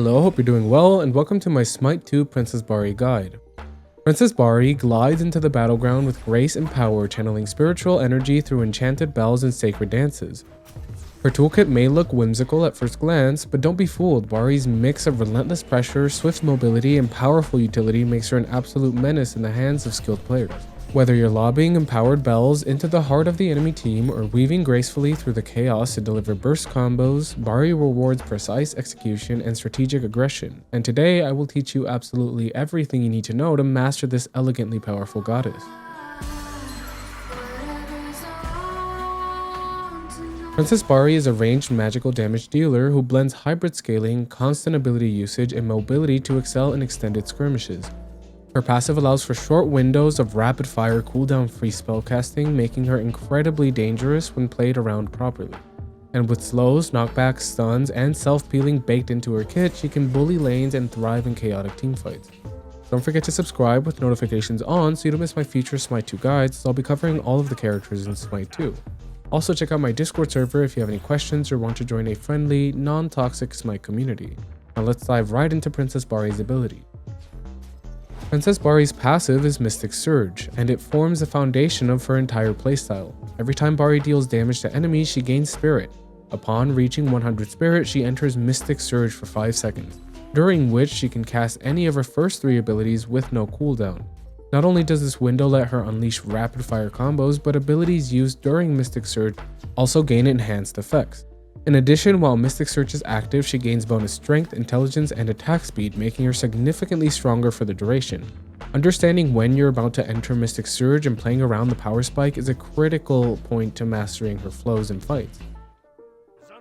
Hello, hope you're doing well, and welcome to my SMITE 2 Princess Bari guide. Princess Bari glides into the battleground with grace and power, channeling spiritual energy through enchanted bells and sacred dances. Her toolkit may look whimsical at first glance, but don't be fooled. Bari's mix of relentless pressure, swift mobility, and powerful utility makes her an absolute menace in the hands of skilled players. Whether you're lobbing empowered bells into the heart of the enemy team or weaving gracefully through the chaos to deliver burst combos, Bari rewards precise execution and strategic aggression, and today I will teach you absolutely everything you need to know to master this elegantly powerful goddess. Princess Bari is a ranged magical damage dealer who blends hybrid scaling, constant ability usage, and mobility to excel in extended skirmishes. Her passive allows for short windows of rapid-fire cooldown-free spellcasting, making her incredibly dangerous when played around properly. And with slows, knockbacks, stuns, and self-peeling baked into her kit, she can bully lanes and thrive in chaotic teamfights. Don't forget to subscribe with notifications on so you don't miss my future SMITE 2 guides, as I'll be covering all of the characters in SMITE 2. Also check out my Discord server if you have any questions or want to join a friendly, non-toxic SMITE community. Now let's dive right into Princess Bari's ability. Princess Bari's passive is Mystic Surge, and it forms the foundation of her entire playstyle. Every time Bari deals damage to enemies, she gains Spirit. Upon reaching 100 Spirit, she enters Mystic Surge for 5 seconds, during which she can cast any of her first 3 abilities with no cooldown. Not only does this window let her unleash rapid-fire combos, but abilities used during Mystic Surge also gain enhanced effects. In addition, while Mystic Surge is active, she gains bonus strength, intelligence, and attack speed, making her significantly stronger for the duration. Understanding when you're about to enter Mystic Surge and playing around the power spike is a critical point to mastering her flows in fights.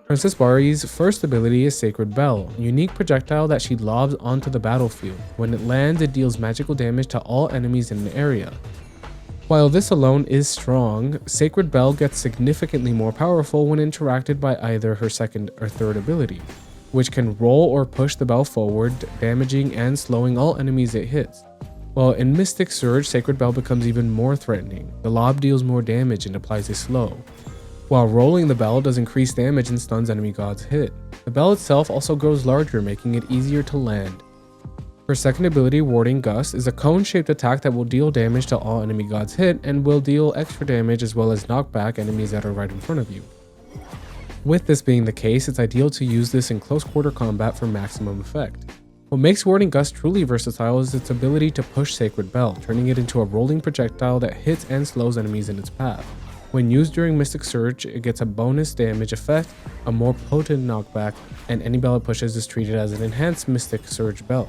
Princess Bari's first ability is Sacred Bell, a unique projectile that she lobs onto the battlefield. When it lands, it deals magical damage to all enemies in the area. While this alone is strong, Sacred Bell gets significantly more powerful when interacted by either her second or third ability, which can roll or push the bell forward, damaging and slowing all enemies it hits. While in Mystic Surge, Sacred Bell becomes even more threatening. The lob deals more damage and applies a slow, while rolling the bell does increase damage and stuns enemy gods hit. The bell itself also grows larger, making it easier to land. Her second ability, Warding Gust, is a cone-shaped attack that will deal damage to all enemy gods hit and will deal extra damage as well as knock back enemies that are right in front of you. With this being the case, it's ideal to use this in close quarter combat for maximum effect. What makes Warding Gust truly versatile is its ability to push Sacred Bell, turning it into a rolling projectile that hits and slows enemies in its path. When used during Mystic Surge, it gets a bonus damage effect, a more potent knockback, and any bell it pushes is treated as an enhanced Mystic Surge bell.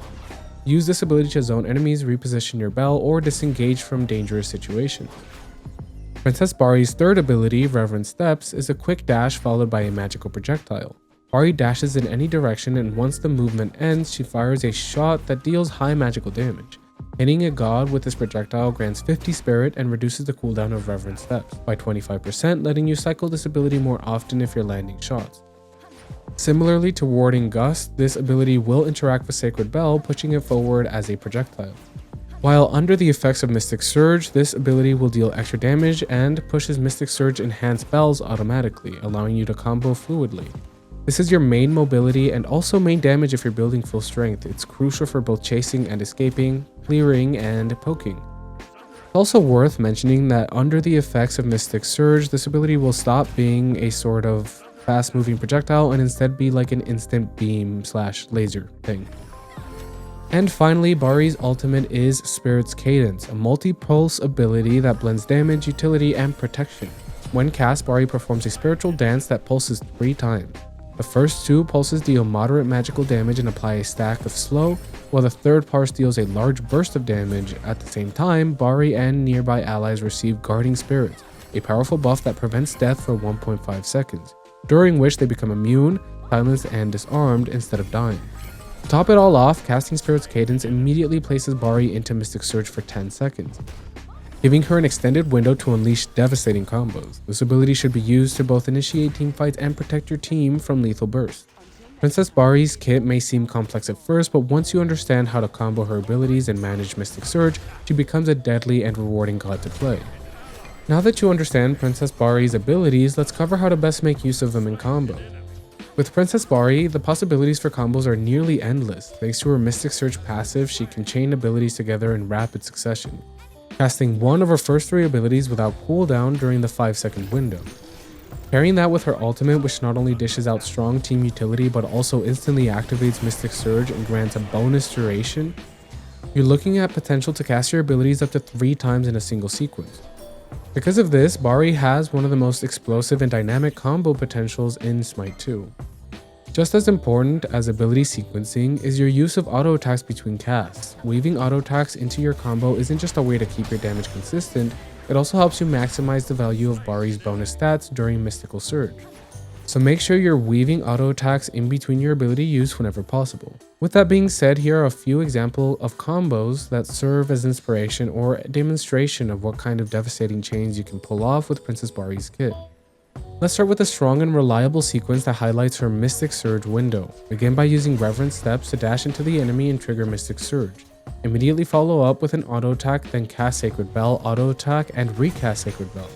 Use this ability to zone enemies, reposition your bell, or disengage from dangerous situations. Princess Bari's third ability, Reverent Steps, is a quick dash followed by a magical projectile. Bari dashes in any direction, and once the movement ends, she fires a shot that deals high magical damage. Hitting a god with this projectile grants 50 Spirit and reduces the cooldown of Reverent Steps by 25%, letting you cycle this ability more often if you're landing shots. Similarly to Warding Gust, this ability will interact with Sacred Bell, pushing it forward as a projectile. While under the effects of Mystic Surge, this ability will deal extra damage and pushes Mystic Surge enhanced bells automatically, allowing you to combo fluidly. This is your main mobility and also main damage if you're building full strength. It's crucial for both chasing and escaping, clearing, and poking. It's also worth mentioning that under the effects of Mystic Surge, this ability will stop being a sort of fast-moving projectile and instead be like an instant beam / laser thing. And finally, Bari's ultimate is Spirit's Cadence, a multi-pulse ability that blends damage, utility, and protection. When cast, Bari performs a spiritual dance that pulses 3 times. The first 2 pulses deal moderate magical damage and apply a stack of slow, while the third pulse deals a large burst of damage. At the same time, Bari and nearby allies receive Guarding Spirits, a powerful buff that prevents death for 1.5 seconds, during which they become immune, silenced, and disarmed instead of dying. To top it all off, casting Spirit's Cadence immediately places Bari into Mystic Surge for 10 seconds, giving her an extended window to unleash devastating combos. This ability should be used to both initiate teamfights and protect your team from lethal bursts. Princess Bari's kit may seem complex at first, but once you understand how to combo her abilities and manage Mystic Surge, she becomes a deadly and rewarding god to play. Now that you understand Princess Bari's abilities, let's cover how to best make use of them in combo. With Princess Bari, the possibilities for combos are nearly endless. Thanks to her Mystic Surge passive, she can chain abilities together in rapid succession, casting one of her first 3 abilities without cooldown during the 5-second window. Pairing that with her ultimate, which not only dishes out strong team utility but also instantly activates Mystic Surge and grants a bonus duration, you're looking at potential to cast your abilities up to 3 times in a single sequence. Because of this, Bari has one of the most explosive and dynamic combo potentials in SMITE 2. Just as important as ability sequencing is your use of auto attacks between casts. Weaving auto attacks into your combo isn't just a way to keep your damage consistent, it also helps you maximize the value of Bari's bonus stats during Mystical Surge. So make sure you're weaving auto attacks in between your ability use whenever possible. With that being said, here are a few examples of combos that serve as inspiration or a demonstration of what kind of devastating chains you can pull off with Princess Bari's kit. Let's start with a strong and reliable sequence that highlights her Mystic Surge window. Begin by using Reverent Steps to dash into the enemy and trigger Mystic Surge. Immediately follow up with an auto attack, then cast Sacred Bell, auto attack, and recast Sacred Bell.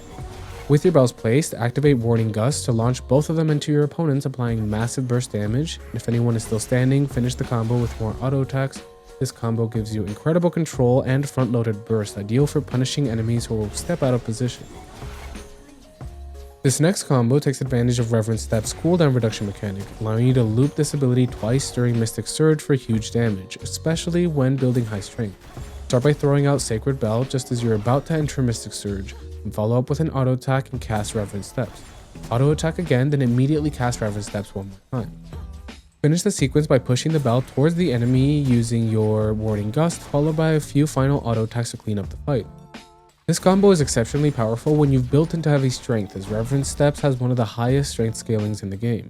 With your bells placed, activate Warding Gust to launch both of them into your opponents, applying massive burst damage. If anyone is still standing, finish the combo with more auto attacks. This combo gives you incredible control and front-loaded burst, ideal for punishing enemies who will step out of position. This next combo takes advantage of Reverent Step's cooldown reduction mechanic, allowing you to loop this ability twice during Mystic Surge for huge damage, especially when building high strength. Start by throwing out Sacred Bell just as you're about to enter Mystic Surge, and follow up with an auto attack and cast Reverent Steps. Auto attack again, then immediately cast Reverent Steps one more time. Finish the sequence by pushing the bell towards the enemy using your Warding Gust, followed by a few final auto attacks to clean up the fight. This combo is exceptionally powerful when you've built into heavy strength, as Reverent Steps has one of the highest strength scalings in the game.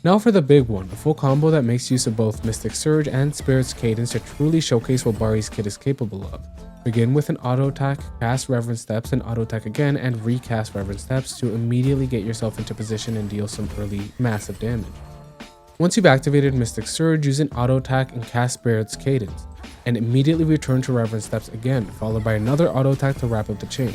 Now for the big one, a full combo that makes use of both Mystic Surge and Spirit's Cadence to truly showcase what Bari's kit is capable of. Begin with an auto attack, cast Reverent Steps, and auto attack again, and recast Reverent Steps to immediately get yourself into position and deal some early massive damage. Once you've activated Mystic Surge, use an auto attack and cast Spirit's Cadence, and immediately return to Reverent Steps again, followed by another auto attack to wrap up the chain.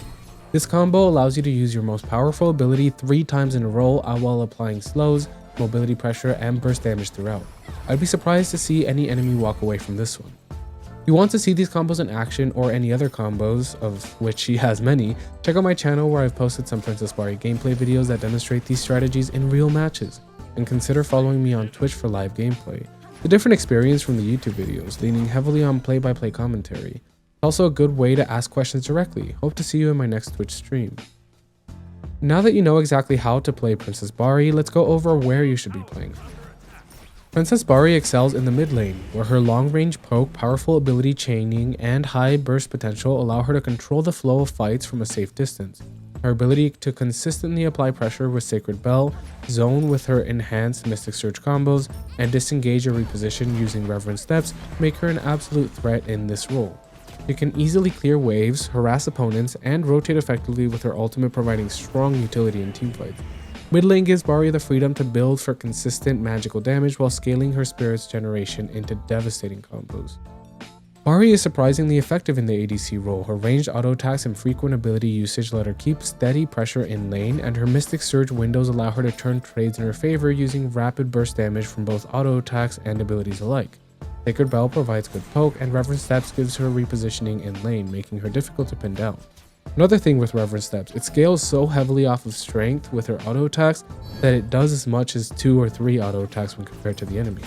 This combo allows you to use your most powerful ability 3 times in a row while applying slows, mobility pressure, and burst damage throughout. I'd be surprised to see any enemy walk away from this one. If you want to see these combos in action or any other combos, of which she has many, check out my channel where I've posted some Princess Bari gameplay videos that demonstrate these strategies in real matches, and consider following me on Twitch for live gameplay. It's a different experience from the YouTube videos, leaning heavily on play-by-play commentary. It's also a good way to ask questions directly. Hope to see you in my next Twitch stream. Now that you know exactly how to play Princess Bari, let's go over where you should be playing. Princess Bari excels in the mid lane, where her long-range poke, powerful ability chaining, and high burst potential allow her to control the flow of fights from a safe distance. Her ability to consistently apply pressure with Sacred Bell, zone with her enhanced Mystic Surge combos, and disengage or reposition using Reverent Steps make her an absolute threat in this role. She can easily clear waves, harass opponents, and rotate effectively with her ultimate providing strong utility in teamfights. Mid lane gives Bari the freedom to build for consistent magical damage while scaling her Spirit's generation into devastating combos. Bari is surprisingly effective in the ADC role. Her ranged auto attacks and frequent ability usage let her keep steady pressure in lane, and her Mystic Surge windows allow her to turn trades in her favor using rapid burst damage from both auto attacks and abilities alike. Sacred Bell provides good poke, and Reverent Steps gives her repositioning in lane, making her difficult to pin down. Another thing with Reverent Steps, it scales so heavily off of strength with her auto attacks that it does as much as 2 or 3 auto attacks when compared to the enemy.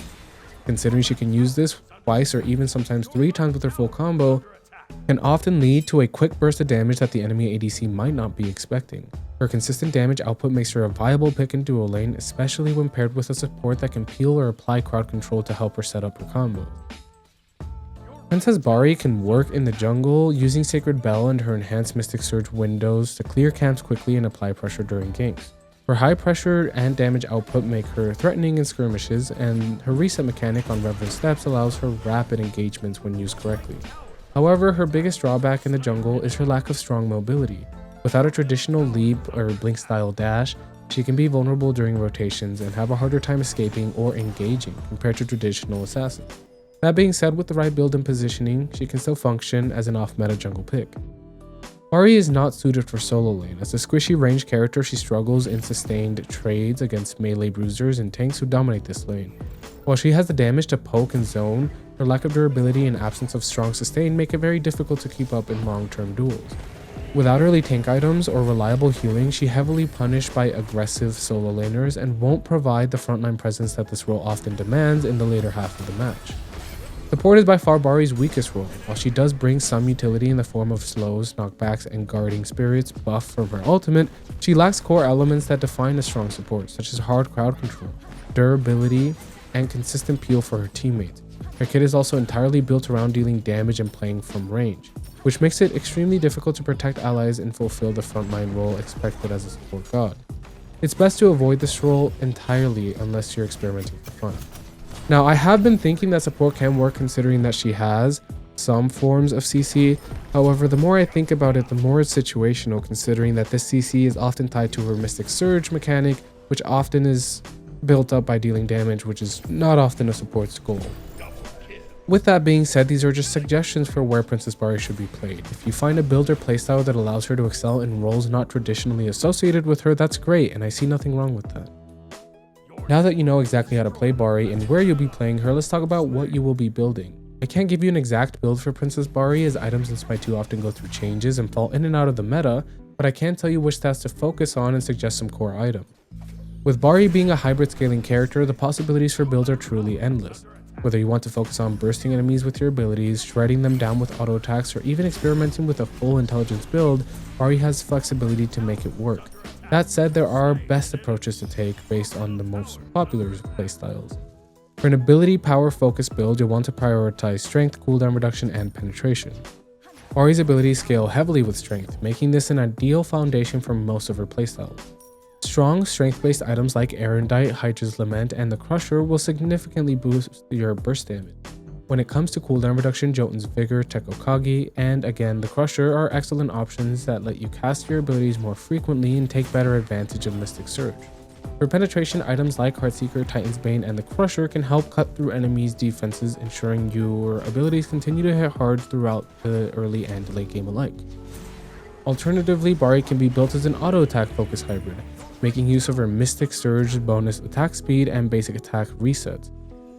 Considering she can use this twice or even sometimes 3 times with her full combo, can often lead to a quick burst of damage that the enemy ADC might not be expecting. Her consistent damage output makes her a viable pick in duo lane, especially when paired with a support that can peel or apply crowd control to help her set up her combos. Princess Bari can work in the jungle using Sacred Bell and her enhanced Mystic Surge windows to clear camps quickly and apply pressure during ganks. Her high pressure and damage output make her threatening in skirmishes, and her reset mechanic on Reverent Steps allows her rapid engagements when used correctly. However, her biggest drawback in the jungle is her lack of strong mobility. Without a traditional leap or blink style dash, she can be vulnerable during rotations and have a harder time escaping or engaging compared to traditional assassins. That being said, with the right build and positioning, she can still function as an off-meta jungle pick. Bari is not suited for solo lane. As a squishy ranged character, she struggles in sustained trades against melee bruisers and tanks who dominate this lane. While she has the damage to poke and zone, her lack of durability and absence of strong sustain make it very difficult to keep up in long-term duels. Without early tank items or reliable healing, she heavily punished by aggressive solo laners and won't provide the frontline presence that this role often demands in the later half of the match. Support is by far Bari's weakest role. While she does bring some utility in the form of slows, knockbacks, and guarding spirits buff from her ultimate, she lacks core elements that define a strong support, such as hard crowd control, durability, and consistent peel for her teammates. Her kit is also entirely built around dealing damage and playing from range, which makes it extremely difficult to protect allies and fulfill the frontline role expected as a support god. It's best to avoid this role entirely unless you're experimenting for fun. Now, I have been thinking that support can work considering that she has some forms of CC. However, the more I think about it, the more it's situational, considering that this CC is often tied to her Mystic Surge mechanic, which often is built up by dealing damage, which is not often a support's goal. With that being said, these are just suggestions for where Princess Bari should be played. If you find a build or playstyle that allows her to excel in roles not traditionally associated with her, that's great, and I see nothing wrong with that. Now that you know exactly how to play Bari and where you'll be playing her, let's talk about what you will be building. I can't give you an exact build for Princess Bari as items in SMITE 2 often go through changes and fall in and out of the meta, but I can tell you which stats to focus on and suggest some core items. With Bari being a hybrid scaling character, the possibilities for builds are truly endless. Whether you want to focus on bursting enemies with your abilities, shredding them down with auto attacks, or even experimenting with a full intelligence build, Bari has flexibility to make it work. That said, there are best approaches to take based on the most popular playstyles. For an ability power focused build, you'll want to prioritize strength, cooldown reduction, and penetration. Bari's abilities scale heavily with strength, making this an ideal foundation for most of her playstyles. Strong strength-based items like Erendite, Hydra's Lament, and the Crusher will significantly boost your burst damage. When it comes to cooldown reduction, Jotun's Vigor, Tekokagi, and again the Crusher are excellent options that let you cast your abilities more frequently and take better advantage of Mystic Surge. For penetration, items like Heartseeker, Titan's Bane, and the Crusher can help cut through enemies' defenses, ensuring your abilities continue to hit hard throughout the early and late game alike. Alternatively, Bari can be built as an auto attack focused hybrid, making use of her Mystic Surge bonus attack speed and basic attack resets.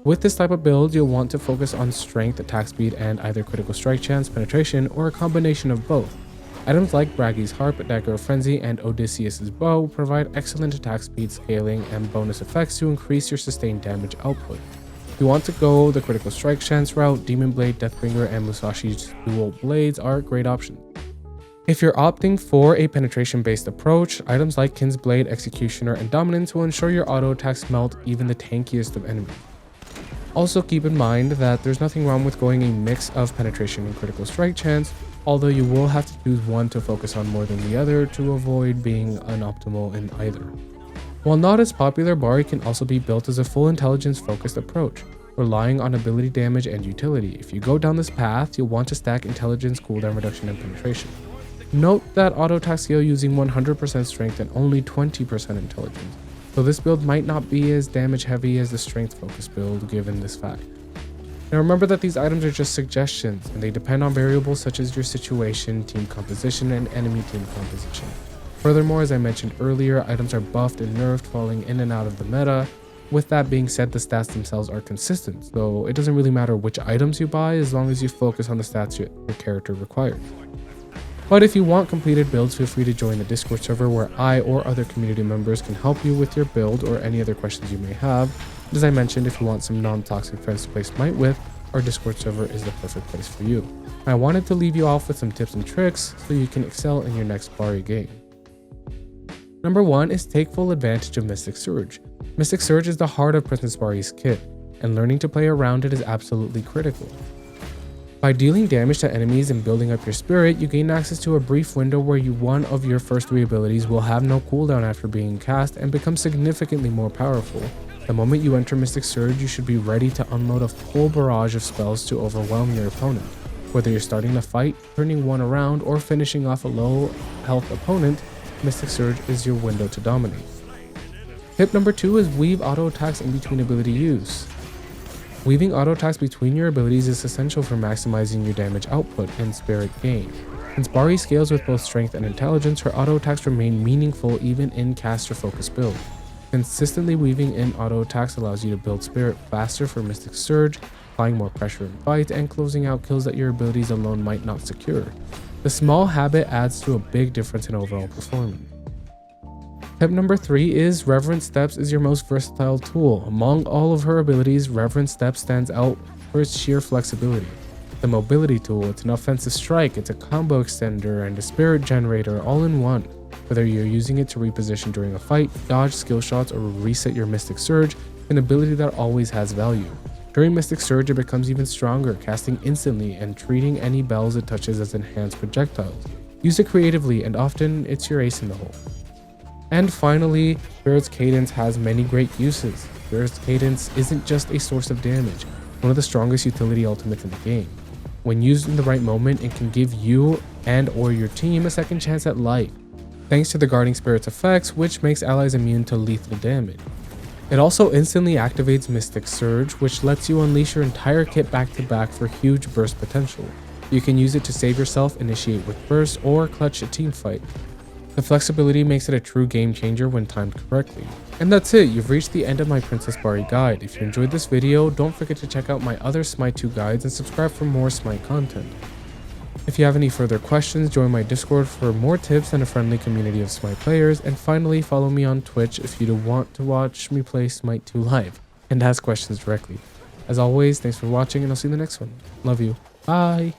With this type of build, you'll want to focus on strength, attack speed, and either critical strike chance, penetration, or a combination of both. Items like Braggy's Harp, Dagger of Frenzy, and Odysseus' Bow provide excellent attack speed scaling and bonus effects to increase your sustained damage output. If you want to go the critical strike chance route, Demon Blade, Deathbringer, and Musashi's dual blades are great options. If you're opting for a penetration-based approach, items like Kin's Blade, Executioner, and Dominance will ensure your auto attacks melt even the tankiest of enemies. Also keep in mind that there's nothing wrong with going a mix of penetration and critical strike chance, although you will have to choose one to focus on more than the other to avoid being unoptimal in either. While not as popular, Bari can also be built as a full intelligence focused approach, relying on ability damage and utility. If you go down this path, you'll want to stack intelligence, cooldown reduction, and penetration. Note that auto attack scale using 100% strength and only 20% intelligence, so this build might not be as damage heavy as the strength focused build given this fact. Now remember that these items are just suggestions and they depend on variables such as your situation, team composition, and enemy team composition. Furthermore, as I mentioned earlier, items are buffed and nerfed, falling in and out of the meta. With that being said, the stats themselves are consistent, so it doesn't really matter which items you buy as long as you focus on the stats your character requires. But if you want completed builds, feel free to join the Discord server where I or other community members can help you with your build or any other questions you may have. As I mentioned, if you want some non-toxic friends to play SMITE with, our Discord server is the perfect place for you. I wanted to leave you off with some tips and tricks so you can excel in your next Bari game. Number 1 is take full advantage of Mystic Surge. Mystic Surge is the heart of Princess Bari's kit, and learning to play around it is absolutely critical. By dealing damage to enemies and building up your spirit, you gain access to a brief window where one of your first 3 abilities will have no cooldown after being cast and become significantly more powerful. The moment you enter Mystic Surge, you should be ready to unload a full barrage of spells to overwhelm your opponent. Whether you're starting a fight, turning one around, or finishing off a low health opponent, Mystic Surge is your window to dominate. Tip number 2 is weave auto attacks in between ability use. Weaving auto attacks between your abilities is essential for maximizing your damage output and spirit gain. Since Bari scales with both strength and intelligence, her auto attacks remain meaningful even in caster focused builds. Consistently weaving in auto attacks allows you to build spirit faster for Mystic Surge, applying more pressure in fights, and closing out kills that your abilities alone might not secure. The small habit adds to a big difference in overall performance. Tip number 3 is Reverent Steps is your most versatile tool. Among all of her abilities, Reverent Steps stands out for its sheer flexibility. The mobility tool, it's an offensive strike, it's a combo extender, and a spirit generator all in one. Whether you're using it to reposition during a fight, dodge skill shots, or reset your Mystic Surge, an ability that always has value. During Mystic Surge, it becomes even stronger, casting instantly and treating any bells it touches as enhanced projectiles. Use it creatively, and often it's your ace in the hole. And finally, Spirit's Cadence has many great uses. Spirit's Cadence isn't just a source of damage, one of the strongest utility ultimates in the game. When used in the right moment, it can give you and or your team a second chance at life, thanks to the Guarding Spirit's effects, which makes allies immune to lethal damage. It also instantly activates Mystic Surge, which lets you unleash your entire kit back to back for huge burst potential. You can use it to save yourself, initiate with burst, or clutch a team fight. The flexibility makes it a true game changer when timed correctly. And that's it, you've reached the end of my Princess Bari guide. If you enjoyed this video, don't forget to check out my other SMITE 2 guides and subscribe for more SMITE content. If you have any further questions, join my Discord for more tips and a friendly community of SMITE players, and finally follow me on Twitch if you want to watch me play SMITE 2 live and ask questions directly. As always, thanks for watching and I'll see you in the next one. Love you. Bye!